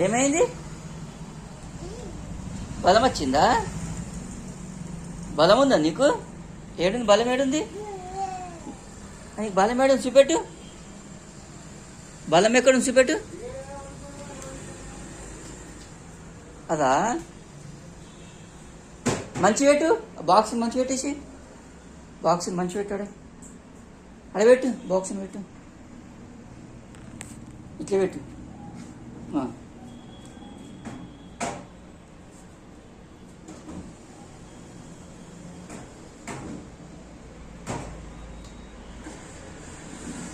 ఏమైంది? బలం వచ్చిందా? బలం ఉందా నీకు? ఏడుంది బలం? ఏడుంది నీకు బలం? ఏడుంది చూపెట్టు. బలం ఎక్కడుంది చూపెట్టు. అదా మంచి పెట్టు. బాక్సింగ్ మంచి పెట్టేసి, బాక్సింగ్ మంచి పెట్టాడు. అక్కడ పెట్టు, బాక్సింగ్ పెట్టు, ఇట్లా పెట్టు.